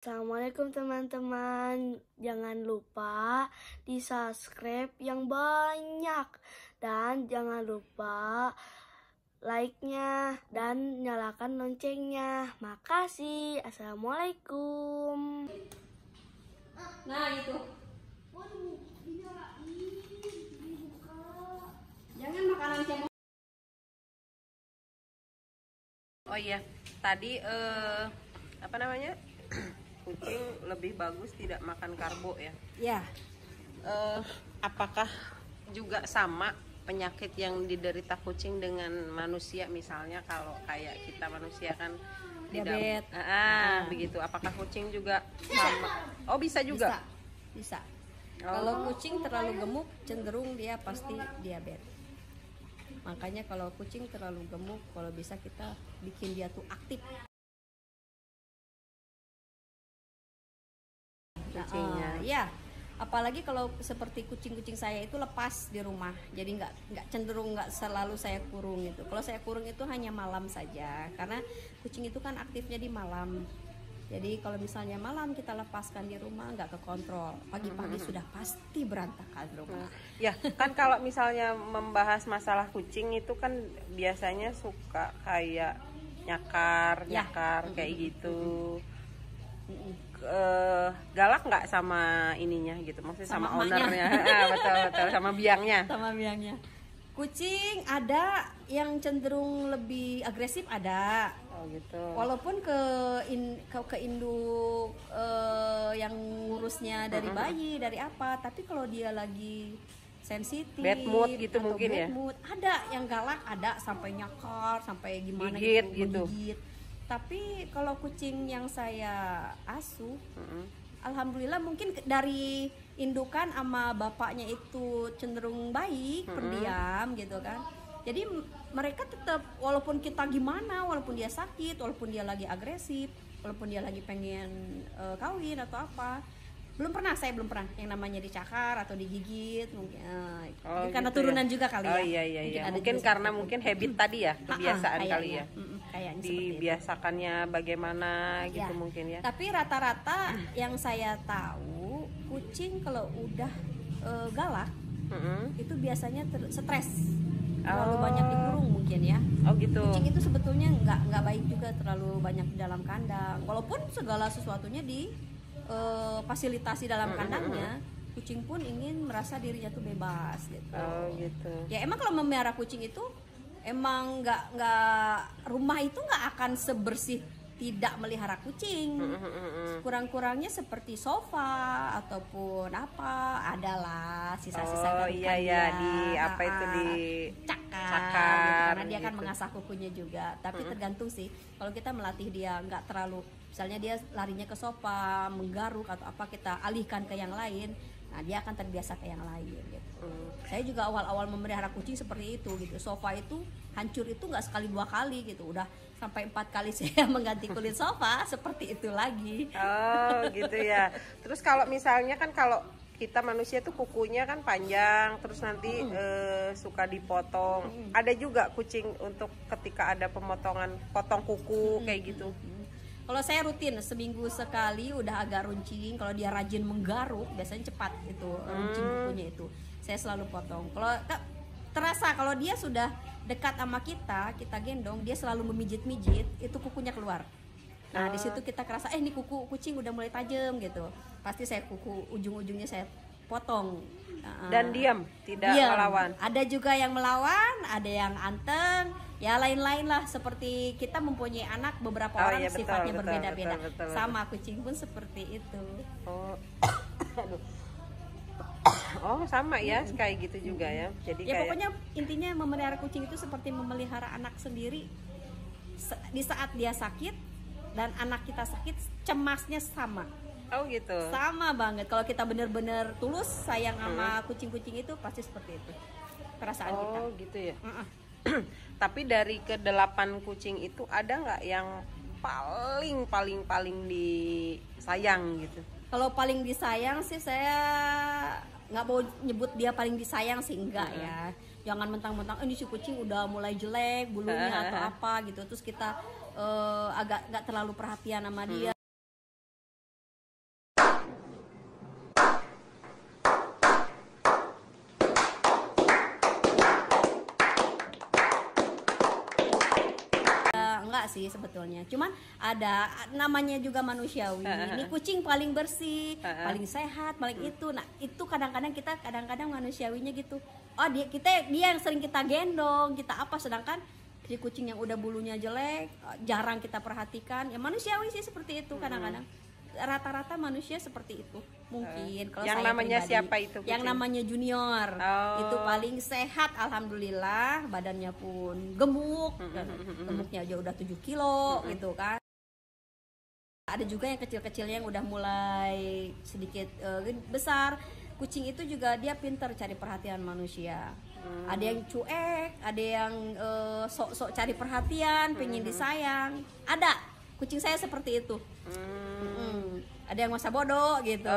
Assalamualaikum teman-teman. Jangan lupa di subscribe yang banyak. Dan jangan lupa like-nya dan nyalakan loncengnya. Makasih. Assalamualaikum. Nah itu. Jangan makanan cemong. Oh iya, tadi apa namanya? Kucing lebih bagus tidak makan karbo ya. Ya, Apakah juga sama penyakit yang diderita kucing dengan manusia, misalnya kalau kayak kita manusia kan diabetes. Begitu. Apakah kucing juga sama? Oh, bisa juga. Bisa. Oh. Kalau kucing terlalu gemuk, cenderung dia pasti diabetes. Makanya kalau kucing terlalu gemuk, kalau bisa kita bikin dia tuh aktif. Kucingnya. Ya, apalagi kalau seperti kucing-kucing saya itu lepas di rumah, jadi nggak cenderung nggak selalu saya kurung itu. Kalau saya kurung itu hanya malam saja, karena kucing itu kan aktifnya di malam. Jadi kalau misalnya malam kita lepaskan di rumah nggak kekontrol, pagi-pagi sudah pasti berantakan rumah. Ya, kan kalau misalnya membahas masalah kucing itu kan biasanya suka kayak nyakar kayak gitu. Galak nggak sama ininya gitu, maksudnya sama ownernya. Betul, sama biangnya. Sama biangnya. Kucing ada yang cenderung lebih agresif, ada. Oh gitu. Walaupun ke induk yang ngurusnya dari bayi, dari apa, tapi kalau dia lagi sensitif, bad mood gitu atau mungkin bad ya. mood, ada yang galak, ada sampai nyakar, sampai gimana Gigit gitu. menggigit. Tapi kalau kucing yang saya asuh, alhamdulillah mungkin dari indukan sama bapaknya itu cenderung baik, pendiam gitu kan. Jadi mereka tetap, walaupun kita gimana, walaupun dia sakit, walaupun dia lagi agresif, walaupun dia lagi pengen kawin atau apa, saya belum pernah yang namanya dicakar atau digigit, mungkin karena gitu turunan ya. juga kali ya. Oh iya. Mungkin karena mungkin habit tadi ya, kebiasaan kali ya. Kayaknya dibiasakannya bagaimana gitu ya. Mungkin ya. Tapi rata-rata yang saya tahu, kucing kalau udah galak itu biasanya stres, terlalu banyak dikurung mungkin ya. Oh gitu. Kucing itu sebetulnya nggak baik juga terlalu banyak di dalam kandang, walaupun segala sesuatunya fasilitasi dalam kandangnya. Kucing pun ingin merasa dirinya tuh bebas gitu. Oh gitu. Ya emang kalau memelihara kucing itu emang nggak rumah itu nggak akan sebersih tidak melihara kucing. Kurang-kurangnya seperti sofa ataupun apa, adalah sisa-sisa Oh iya di apa itu di cakar gitu, karena dia kan mengasah kukunya juga. Tapi tergantung sih, kalau kita melatih dia nggak terlalu, misalnya dia larinya ke sofa, menggaruk atau apa, kita alihkan ke yang lain, nah dia akan terbiasa ke yang lain gitu. Saya juga awal-awal memelihara kucing seperti itu gitu. Sofa itu hancur itu nggak sekali dua kali gitu, udah sampai 4 kali saya mengganti kulit sofa seperti itu lagi. Oh gitu ya. Terus kalau misalnya kan kalau kita manusia tuh kukunya kan panjang, terus nanti suka dipotong. Ada juga kucing untuk ketika ada pemotongan, potong kuku kayak gitu. Kalau saya rutin seminggu sekali, udah agak runcing. Kalau dia rajin menggaruk, biasanya cepat itu runcing kukunya itu. Saya selalu potong. Kalau terasa kalau dia sudah dekat sama kita gendong, dia selalu memijit-mijit, itu kukunya keluar. Nah, di situ kita kerasa ini kuku kucing udah mulai tajam gitu. Pasti saya kuku ujung-ujungnya saya potong. Dan diam, tidak melawan. Ada juga yang melawan, ada yang anteng, ya lain-lain lah. Seperti kita mempunyai anak, beberapa orang iya, betul, sifatnya betul, berbeda-beda. betul. Sama kucing pun seperti itu. Oh sama ya, kayak gitu juga ya. Jadi Ya kayak pokoknya intinya memelihara kucing itu seperti memelihara anak sendiri. Di saat dia sakit dan anak kita sakit, cemasnya sama. Oh gitu. Sama banget. Kalau kita benar-benar tulus sayang sama kucing-kucing itu, pasti seperti itu perasaan kita. Oh gitu ya. Tapi dari ke-8 kucing itu ada nggak yang paling disayang gitu? Kalau paling disayang sih saya nggak mau nyebut dia paling disayang sih, enggak ya. Jangan mentang-mentang ini si kucing udah mulai jelek bulunya atau apa gitu, terus kita agak nggak terlalu perhatian sama dia. enggak sih sebetulnya. Cuman ada namanya juga manusiawi. Ini kucing paling bersih, paling sehat, paling itu. Nah, itu kadang-kadang manusiawinya gitu. Oh, dia yang sering kita gendong, kita apa, sedangkan si kucing yang udah bulunya jelek jarang kita perhatikan. Ya manusiawi sih seperti itu kadang-kadang. Rata-rata manusia seperti itu mungkin. Kalau yang saya namanya pribadi, siapa itu kucing? yang namanya Junior. Itu paling sehat alhamdulillah, badannya pun gemuk, gemuknya aja udah 7 kilo gitu kan. Ada juga yang kecil-kecilnya yang udah mulai sedikit besar. Kucing itu juga dia pintar cari perhatian manusia. Ada yang cuek, ada yang sok-sok cari perhatian, pengen disayang. Ada kucing saya seperti itu. Ada yang masa bodoh gitu.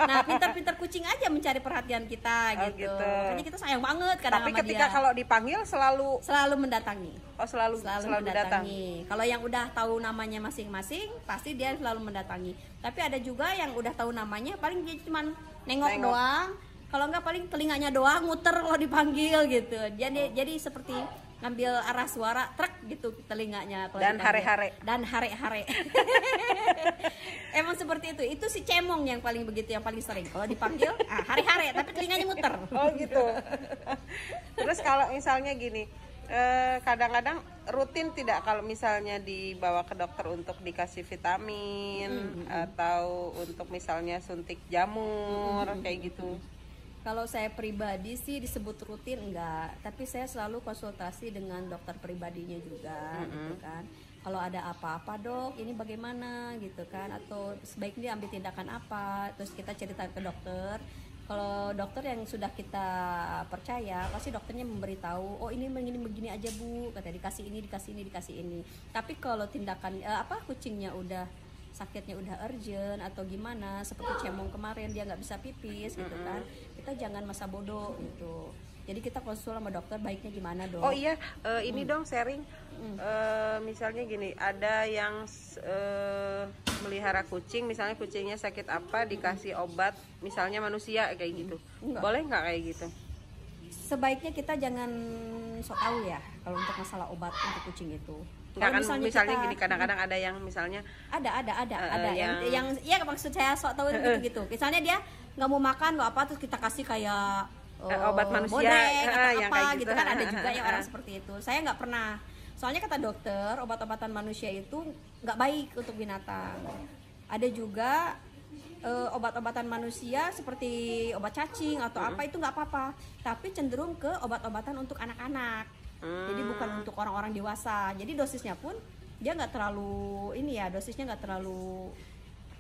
Nah, pintar-pintar kucing aja mencari perhatian kita gitu. Makanya kita sayang banget kadang Tapi sama ketika dia. kalau dipanggil selalu mendatangi. Oh, selalu mendatangi. Kalau yang udah tahu namanya masing-masing, pasti dia selalu mendatangi. Tapi ada juga yang udah tahu namanya, paling dia cuman nengok doang. Kalau enggak paling telinganya doang muter kalau dipanggil gitu. Jadi seperti ngambil arah suara truk gitu telinganya kalau dan dipanggil. hare-hare. Emang seperti itu. Itu si cemong yang paling begitu, yang paling sering. Kalau dipanggil hare-hare tapi telinganya muter. Oh gitu. Terus kalau misalnya gini, kadang-kadang rutin tidak kalau misalnya dibawa ke dokter untuk dikasih vitamin atau untuk misalnya suntik jamur kayak gitu? Kalau saya pribadi sih disebut rutin enggak, tapi saya selalu konsultasi dengan dokter pribadinya juga gitu kan. Kalau ada apa-apa dok, ini bagaimana gitu kan, atau sebaiknya ambil tindakan apa, terus kita cerita ke dokter. Kalau dokter yang sudah kita percaya, pasti dokternya memberitahu, oh ini begini aja bu, katanya dikasih ini. Tapi kalau tindakan kucingnya udah sakitnya udah urgent atau gimana, seperti cemong kemarin dia nggak bisa pipis gitu kan, kita jangan masa bodoh gitu. Jadi kita konsul sama dokter baiknya gimana dok. Oh iya, ini dong sharing. Misalnya gini, ada yang melihara kucing, misalnya kucingnya sakit apa, dikasih obat, misalnya manusia kayak gitu. Boleh nggak kayak gitu? Sebaiknya kita jangan sok tahu ya kalau untuk masalah obat untuk kucing itu. Nggak kan misalnya gini, kadang-kadang ada yang misalnya ada yang ya maksud saya sok tahu gitu. Misalnya dia nggak mau makan nggak apa, terus kita kasih kayak obat manusia bodek, atau yang apa kayak gitu kan, ada juga yang orang seperti itu. Saya nggak pernah, soalnya kata dokter obat-obatan manusia itu nggak baik untuk binatang. Ada juga obat-obatan manusia seperti obat cacing atau apa itu nggak apa-apa, tapi cenderung ke obat-obatan untuk anak-anak. Jadi bukan untuk orang-orang dewasa. Jadi dosisnya pun dia nggak terlalu dosisnya nggak terlalu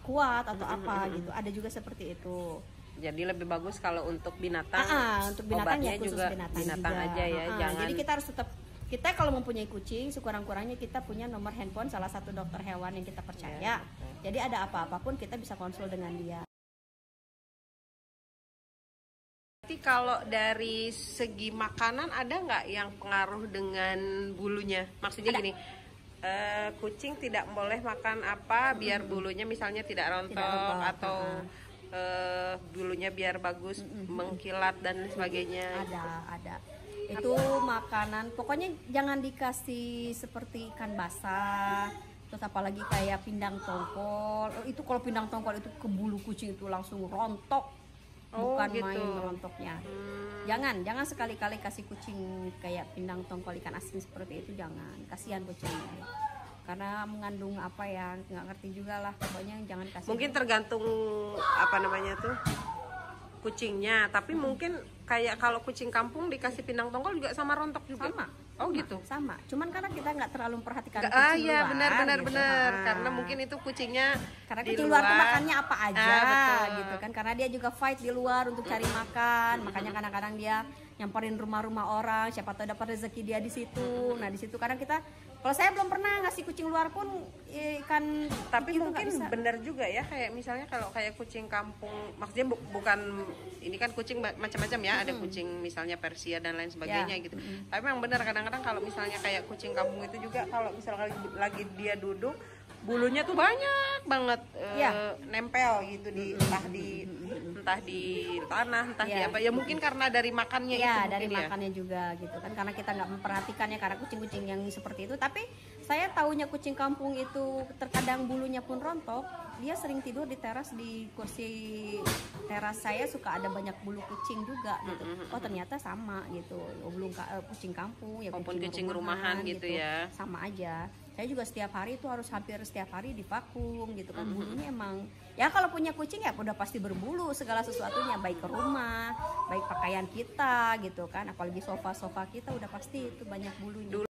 kuat atau apa gitu. Ada juga seperti itu. Jadi lebih bagus kalau untuk binatang. Untuk binatang ya khusus juga binatang juga. aja ya. Jangan. Jadi kita harus tetap, kita kalau mempunyai kucing sekurang-kurangnya kita punya nomor handphone salah satu dokter hewan yang kita percaya. Jadi ada apa-apapun kita bisa konsul dengan dia. Nanti kalau dari segi makanan ada nggak yang pengaruh dengan bulunya? Maksudnya gini, kucing tidak boleh makan apa biar bulunya misalnya tidak rontok atau bulunya biar bagus, mengkilat dan sebagainya. Ada. Itu makanan, pokoknya jangan dikasih seperti ikan basah. Terus apalagi kayak pindang tongkol. Itu kalau pindang tongkol itu ke bulu kucing itu langsung rontok. Bukan gitu. Main rontoknya. Jangan sekali-kali kasih kucing kayak pindang tongkol ikan asin seperti itu, jangan. Kasihan kucingnya. Karena mengandung apa ya, nggak ngerti juga lah. Pokoknya jangan kasih. Mungkin tergantung kucingnya, tapi mungkin kayak kalau kucing kampung dikasih pindang tongkol juga sama rontok juga. Oh gitu. Sama. Cuman karena kita nggak terlalu memperhatikan Iya kucing luar. benar. Gitu. Karena mungkin itu kucingnya karena di kucing luar tuh makannya apa aja, betul. gitu kan. Karena dia juga fight di luar untuk cari makan. Makanya kadang-kadang dia nyamperin rumah-rumah orang, siapa tahu dapat rezeki dia di situ. Nah, di situ kadang kita, kalau saya belum pernah ngasih kucing luar pun ikan. Tapi mungkin benar juga ya, kayak misalnya kalau kayak kucing kampung, maksudnya bukan ini kan kucing macam-macam ya, ada kucing misalnya Persia dan lain sebagainya gitu. Tapi memang benar kadang-kadang kalau misalnya kayak kucing kampung itu juga kalau misalnya lagi dia duduk bulunya tuh banyak banget Iya. nempel gitu di entah di tanah, entah di Iya. apa. Ya mungkin karena dari makannya itu Ya mungkin dari ya. makannya juga gitu kan, karena kita nggak memperhatikannya, karena kucing-kucing yang seperti itu. Tapi saya taunya kucing kampung itu terkadang bulunya pun rontok. Dia sering tidur di teras, di kursi teras saya suka ada banyak bulu kucing juga gitu. Oh ternyata sama gitu. Oh, kucing kampung ya, Maupun kucing rumahan gitu ya. sama aja. Saya juga setiap hari itu harus hampir setiap hari divakum gitu kan. Bulunya emang ya, kalau punya kucing ya udah pasti berbulu segala sesuatunya, baik ke rumah, baik pakaian kita gitu kan, apalagi sofa kita udah pasti itu banyak bulunya.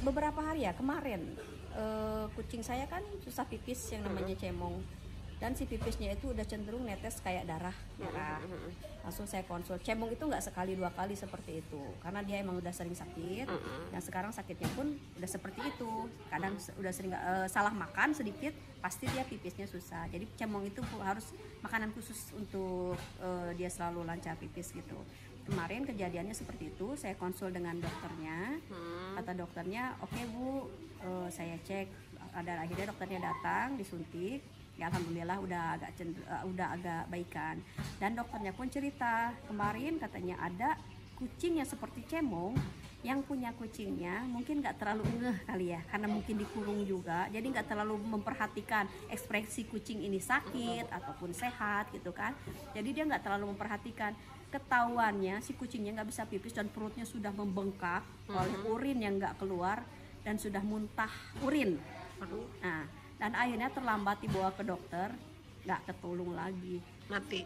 Beberapa hari ya kemarin, kucing saya kan susah pipis yang namanya cemong, dan si pipisnya itu udah cenderung netes kayak darah merah. Langsung saya konsul. Cemong itu nggak sekali dua kali seperti itu, karena dia emang udah sering sakit, dan sekarang sakitnya pun udah seperti itu. Kadang udah sering salah makan sedikit, pasti dia pipisnya susah. Jadi cemong itu harus makanan khusus untuk dia selalu lancar pipis gitu. Kemarin kejadiannya seperti itu, saya konsul dengan dokternya. Kata dokternya, oke Bu, saya cek. Akhirnya dokternya datang, disuntik. Ya alhamdulillah udah agak baikan. Dan dokternya pun cerita, kemarin katanya ada kucing yang seperti cemong, yang punya kucingnya mungkin nggak terlalu ngeh kali ya, karena mungkin dikurung juga, jadi nggak terlalu memperhatikan ekspresi kucing ini sakit ataupun sehat gitu kan. Jadi dia nggak terlalu memperhatikan. Ketahuannya si kucingnya nggak bisa pipis dan perutnya sudah membengkak oleh urin yang nggak keluar dan sudah muntah urin. Nah, dan akhirnya terlambat dibawa ke dokter, nggak ketolong lagi, mati.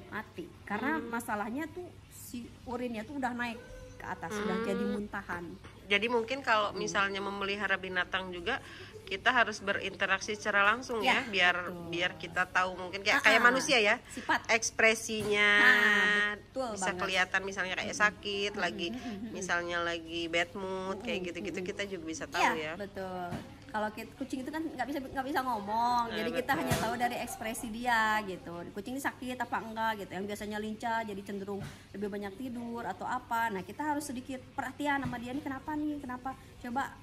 Karena masalahnya tuh si urinnya tuh udah naik ke atas, sudah jadi muntahan. Jadi mungkin kalau misalnya memelihara binatang juga kita harus berinteraksi secara langsung ya, biar kita tahu mungkin kayak manusia ya, sifat ekspresinya betul bisa banget. Kelihatan misalnya kayak sakit lagi, misalnya lagi bad mood kayak gitu-gitu kita juga bisa tahu ya. Betul. Kalau kucing itu kan nggak bisa ngomong, jadi kita hanya tahu dari ekspresi dia gitu. Kucing ini sakit apa enggak gitu. Yang biasanya lincah jadi cenderung lebih banyak tidur atau apa. Nah kita harus sedikit perhatian sama dia, nih kenapa. Coba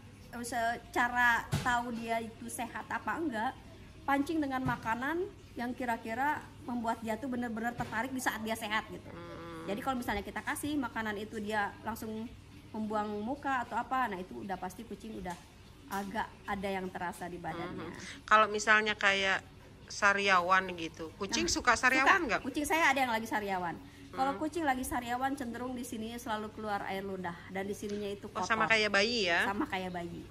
cara tahu dia itu sehat apa enggak, pancing dengan makanan yang kira-kira membuat dia tuh benar-benar tertarik di saat dia sehat gitu. Jadi kalau misalnya kita kasih makanan itu dia langsung membuang muka atau apa, nah itu udah pasti kucing udah agak ada yang terasa di badannya. Kalau misalnya kayak sariawan gitu, kucing suka sariawan nggak? Kucing saya ada yang lagi sariawan. Kalau kucing lagi sariawan cenderung di sininya selalu keluar air ludah, dan di sininya itu kotor. Sama kayak bayi ya? Sama kayak bayi.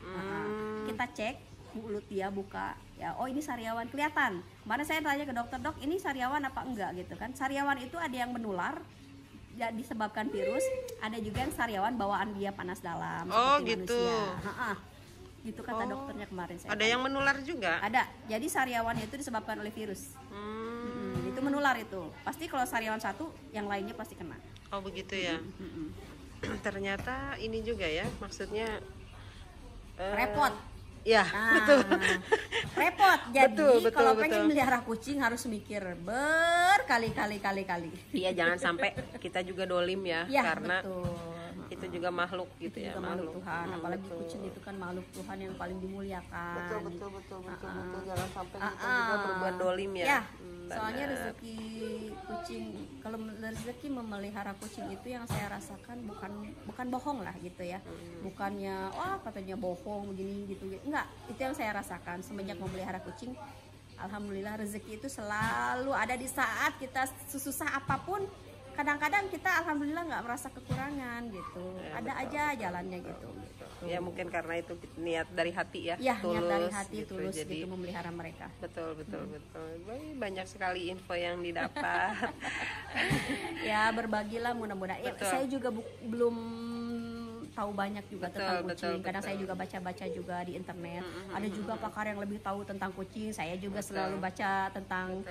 Kita cek mulut dia, buka ya, oh ini sariawan kelihatan. Kemarin saya tanya ke dokter, dok ini sariawan apa enggak gitu kan. Sariawan itu ada yang menular ya, disebabkan virus, ada juga yang sariawan bawaan dia panas dalam seperti gitu. Manusia. Gitu kata dokternya kemarin saya. Ada yang menular juga? Ada. Jadi sariawannya itu disebabkan oleh virus. Itu menular itu. Pasti kalau sariawan satu, yang lainnya pasti kena. Oh begitu ya. Ternyata ini juga ya, maksudnya repot. Ya, betul. Repot. Jadi betul, kalau pengen melihara kucing harus mikir berkali-kali. Iya, jangan sampai kita juga dolim ya, karena betul. Itu juga makhluk gitu ya, makhluk Tuhan. Apalagi kucing itu kan makhluk Tuhan yang paling dimuliakan. Betul. Jangan sampai kita juga berbuat dolim ya. Soalnya rezeki kucing, kalau rezeki memelihara kucing itu yang saya rasakan bukan bohong lah gitu ya. Bukannya katanya bohong begini gitu. Enggak, itu yang saya rasakan semenjak memelihara kucing. Alhamdulillah rezeki itu selalu ada di saat kita sesusah apapun. Kadang-kadang kita alhamdulillah nggak merasa kekurangan gitu, ada aja jalannya gitu. Ya mungkin karena itu niat dari hati ya, tulus, niat dari hati gitu. tulus Jadi, gitu memelihara mereka. Betul. Banyak sekali info yang didapat. Ya berbagilah mudah-mudahan. Saya juga belum tahu banyak juga tentang kucing. Kadang saya juga baca-baca juga di internet. Ada juga pakar yang lebih tahu tentang kucing. Saya juga selalu baca tentang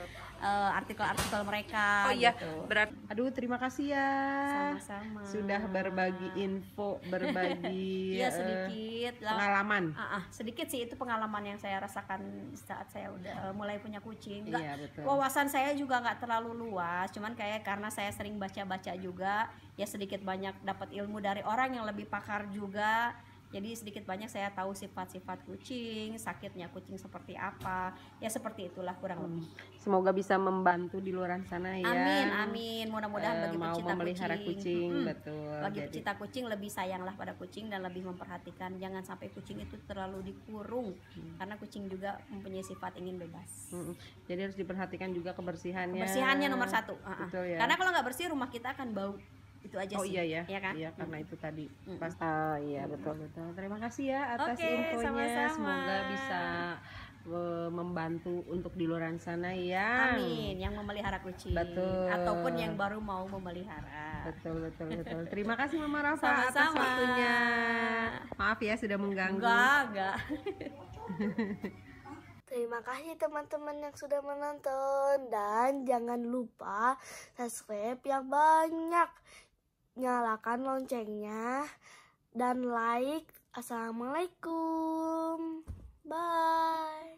artikel-artikel mereka. Oh iya, gitu. Aduh terima kasih ya. Sama-sama. Sudah berbagi info, berbagi sedikit pengalaman. Sedikit sih itu pengalaman yang saya rasakan saat saya udah mulai punya kucing. Betul. Wawasan saya juga nggak terlalu luas, cuman karena saya sering baca-baca juga, ya sedikit banyak dapat ilmu dari orang yang lebih pakar juga. Jadi sedikit banyak saya tahu sifat-sifat kucing, sakitnya kucing seperti apa. Ya seperti itulah kurang lebih. Semoga bisa membantu di luar sana ya. Amin, amin. Mudah-mudahan bagi mau pecinta memelihara kucing, betul. Bagi Jadi, pecinta kucing lebih sayanglah pada kucing dan lebih memperhatikan. Jangan sampai kucing itu terlalu dikurung, karena kucing juga mempunyai sifat ingin bebas. jadi harus diperhatikan juga kebersihannya. Kebersihannya nomor 1. Betul ya. Karena kalau nggak bersih rumah kita akan bau. Itu aja sih. Iya ya. Ya kan? Iya, karena itu tadi. Pas. Iya, betul. Terima kasih ya atas Oke, infonya. sama-sama. Semoga bisa membantu untuk di luar sana ya. Amin, yang memelihara kucing. Betul. Ataupun yang baru mau memelihara. Betul. Terima kasih Mama Rafa atas Sama-sama. waktunya. Maaf ya sudah mengganggu. Enggak. Terima kasih teman-teman yang sudah menonton. Dan jangan lupa subscribe yang banyak. Nyalakan loncengnya. Dan like. Assalamualaikum. Bye.